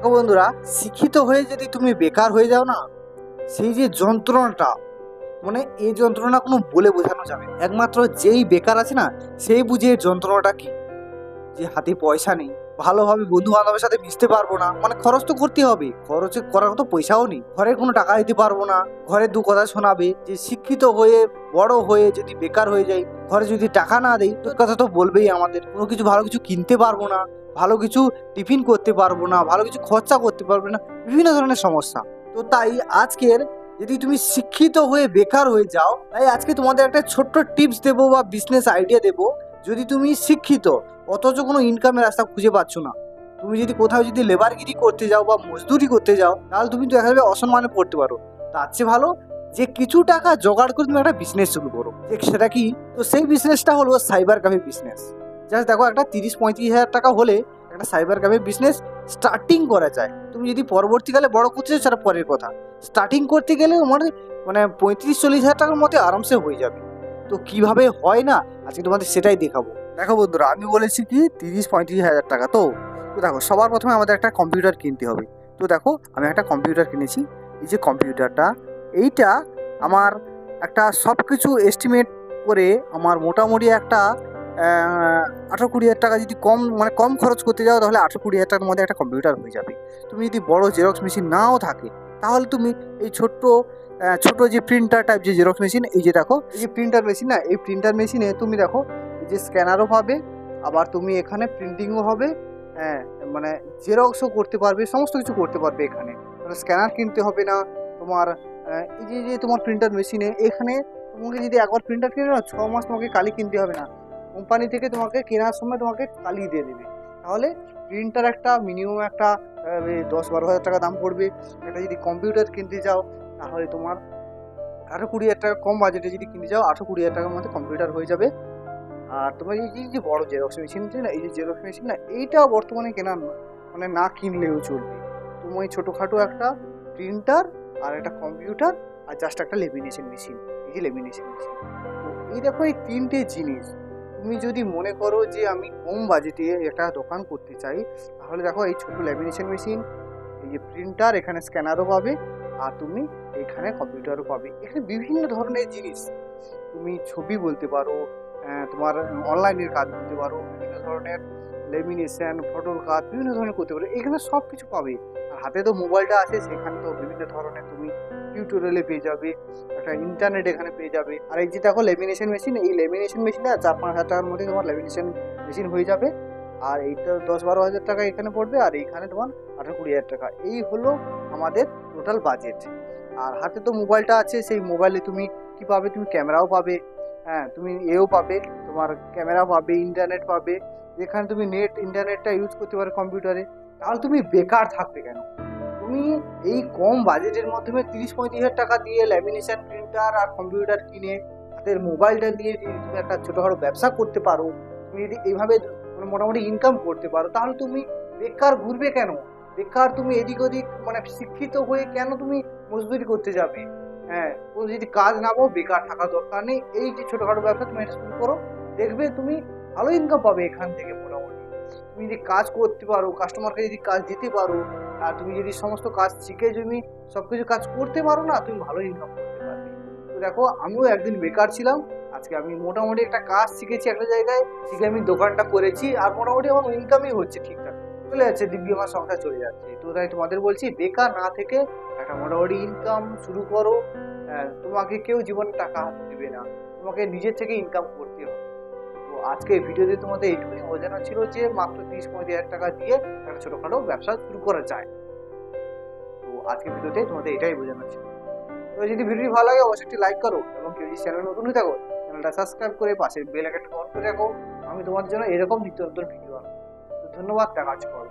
তো বন্ধুরা, শিক্ষিত হয়ে যদি তুমি বেকার হয়ে যাও না, সেই যে যন্ত্রণাটা, মানে এই যন্ত্রণা কোনো বলে বোঝানো যাবে না। একমাত্র যেই বেকার আছে না, সেই বুঝে এর যন্ত্রণাটা কি। যে হাতে পয়সা নেই, ভালোভাবে বন্ধু বান্ধবের সাথে মিশতে পারবো না, মানে খরচ তো করতে হবে, খরচ করার মতো পয়সাও নেই, ঘরে কোনো টাকা দিতে পারবো না, ঘরে দু কথা শোনাবে। যে শিক্ষিত হয়ে বড় হয়ে যদি বেকার হয়ে যাই, ঘরে যদি টাকা না দেয়, তোর কথা তো বলবেই, আমাদের কোনো কিছু ভালো কিছু কিনতে পারবো না, ভালো কিছু টিফিন করতে পারবো না, ভালো কিছু খরচা করতে পারবে না, বিভিন্ন ধরনের সমস্যা। তো তাই আজকের, যদি তুমি শিক্ষিত হয়ে বেকার হয়ে যাও, তাই আজকে তোমাদের একটা ছোট্ট টিপস দেবো বা বিজনেস আইডিয়া দেবো। যদি তুমি শিক্ষিত অথচ কোনো ইনকামের রাস্তা খুঁজে পাচ্ছ না, তুমি যদি কোথাও যদি লেবারগিরি করতে যাও বা মজদুরি করতে যাও, তাহলে তুমি তো দেখা যাবে অসম্মানে পড়তে পারো। তার চেয়ে ভালো যে কিছু টাকা জোগাড় করে তুমি একটা বিজনেস শুরু করো। সেটা কি? তো সেই বিজনেসটা হলো সাইবার ক্যাফে বিজনেস। জাস্ট দেখো, একটা 30-35 হাজার টাকা হলে একটা সাইবার ক্যাফে বিজনেস স্টার্টিং করা যায়। তুমি যদি পরবর্তীকালে বড় করতে চাও সেটা পরের কথা। স্টার্টিং করতে গেলে মানে 35-40 হাজার টাকার মধ্যে আরামসে হয়ে যাবে। তো কিভাবে হয় না, আজকে তোমাদের সেটাই দেখাবো। দেখো বন্ধুরা, আমি বলেছি কি 30-35 হাজার টাকা। তো দেখো, সবার প্রথমে আমাদের একটা কম্পিউটার কিনতে হবে। তো দেখো, আমি একটা কম্পিউটার কিনেছি। এই যে কম্পিউটারটা, এইটা আমার একটা সব কিছু এস্টিমেট করে আমার মোটামুটি একটা 18-20 হাজার টাকা, যদি কম খরচ করতে যাও, তাহলে 18-20 হাজার টাকার মধ্যে একটা কম্পিউটার হয়ে যাবে। তুমি যদি বড় জেরক্স মেশিন নাও থাকে, তাহলে তুমি এই ছোট যে প্রিন্টার টাইপ যে জেরক্স মেশিন, এই যে দেখো, এই যে প্রিন্টার মেশিন না, এই প্রিন্টার মেশিনে তুমি দেখো, এই যে স্ক্যানারও পাবে, আবার তুমি এখানে প্রিন্টিংও হবে, হ্যাঁ, মানে জেরক্সও করতে পারবে, সমস্ত কিছু করতে পারবে এখানে। মানে স্ক্যানার কিনতে হবে না তোমার। এই যে তোমার প্রিন্টার মেশিনে এখানে তোমাকে যদি একবার প্রিন্টার কিনে না, 6 মাস তোমাকে কালি কিনতে হবে না। কোম্পানি থেকে তোমাকে কেনার সময় তোমাকে কালি দিয়ে দেবে। তাহলে প্রিন্টার একটা মিনিমাম একটা 10-12 হাজার টাকা দাম পড়বে। একটা যদি কম্পিউটার কিনতে যাও, তাহলে তোমার 18-20 হাজার টাকা, কম বাজেটে যদি কিনতে যাও 18-20 হাজার টাকার মধ্যে কম্পিউটার হয়ে যাবে। আর তোমার এই যে বড় জেরক্স মেশিন আছে না, এই যে জেরক্স মেশিন না, এইটাও বর্তমানে কেনার মানে না কিনলেও চলবে। তুমি ছোটোখাটো একটা প্রিন্টার আর একটা কম্পিউটার আর জাস্ট একটা লেমিনেশন মেশিন, এই যে লেমিনেশন মেশিন। তো এই দেখো, এই তিনটে জিনিস তুমি যদি মনে করো যে আমি কম বাজেটে একটা দোকান করতে চাই, তাহলে দেখো, এই ছোটো লেমিনেশন মেশিন, এই যে প্রিন্টার, এখানে স্ক্যানারও পাবে, আর তুমি এখানে কম্পিউটারও পাবে। এখানে বিভিন্ন ধরনের জিনিস, তুমি ছবি বলতে পারো, তোমার অনলাইনের কাজ করতে পারো, বিভিন্ন ধরনের লেমিনেশন, ফটোর কাজ বিভিন্ন ধরনের করতে পারো, এখানে সব কিছু পাবে। আর হাতে তো মোবাইলটা আছে, সেখানে তো বিভিন্ন ধরনের তুমি টিউটোরিয়ালে পেয়ে যাবে, একটা ইন্টারনেট এখানে পেয়ে যাবে। আর এই যে দেখো লেমিনেশন মেশিন, এই লেমিনেশন মেশিনটা 4-5 হাজার টাকার মধ্যে তোমার লেমিনেশন মেশিন হয়ে যাবে। আর এইটা 10-12 হাজার টাকা এখানে পড়বে, আর এইখানে তোমার 18-20 হাজার টাকা। এই হলো আমাদের টোটাল বাজেট। আর হাতে তো মোবাইলটা আছে, সেই মোবাইলে তুমি কি পাবে, তুমি ক্যামেরাও পাবে, হ্যাঁ, তুমি এও পাবে, তোমার ক্যামেরা পাবে, ইন্টারনেট পাবে, যেখানে তুমি ইন্টারনেটটা ইউজ করতে পারো কম্পিউটারে। তাহলে তুমি বেকার থাকবে কেন? তুমি এই কম বাজেটের মাধ্যমে 30-35 হাজার টাকা দিয়ে ল্যামিনেশন প্রিন্টার আর কম্পিউটার কিনে, হাতের মোবাইলটা দিয়ে যদি তুমি একটা ছোটোখাটো ব্যবসা করতে পারো, তুমি যদি এইভাবে মোটামুটি ইনকাম করতে পারো, তাহলে তুমি বেকার ঘুরবে কেন? বেকার তুমি এদিক ওদিক মানে শিক্ষিত হয়ে কেন তুমি মজদুরি করতে যাবে? হ্যাঁ, ও যদি কাজ না পাও, বেকার থাকার দরকার নেই। এই যে ছোটোখাটো ব্যবসা তুমি এটা শুরু করো, দেখবে তুমি ভালো ইনকাম পাবে এখান থেকে। মোটামুটি তুমি যদি কাজ করতে পারো, কাস্টমারকে যদি কাজ দিতে পারো, আর তুমি যদি সমস্ত কাজ শিখে তুমি সব কিছু কাজ করতে পারো না, তুমি ভালো ইনকাম করতে পারবে। তো দেখো, আমিও একদিন বেকার ছিলাম, আজকে আমি মোটামুটি একটা কাজ শিখেছি একটা জায়গায়, শিখে আমি দোকানটা করেছি, আর মোটামুটি আমার ইনকামই হচ্ছে ঠিকঠাক, চলে যাচ্ছে, দিব্যি আমার সংসার চলে যাচ্ছে। তো তাই তোমাদের বলছি, বেকার না থেকে একটা মোটামুটি ইনকাম শুরু করো। তোমাকে কেউ জীবনে টাকা দেবে না, তোমাকে নিজের থেকে ইনকাম করতে হবে। তো আজকে এই ভিডিওতে তোমাদের এইটুকুনি বোঝানো ছিল যে মাত্র 30-35 হাজার টাকা দিয়ে একটা ছোটোখাটো ব্যবসা শুরু করা যায়। তো আজকের ভিডিওতে তোমাদের এটাই বোঝানো ছিল। তো যদি ভিডিওটি ভালো লাগে, অবশ্যই একটি লাইক করো, এবং কেউ যদি চ্যানেল নতুন হয়ে থাকো, চ্যানেলটা সাবস্ক্রাইব করে পাশে বেল আইকনটা অন করে রাখো। আমি তোমাদের জন্য এরকম নিত্য নতুন ভিডিও আনবো। তো ধন্যবাদ, দেখা হচ্ছে পরে।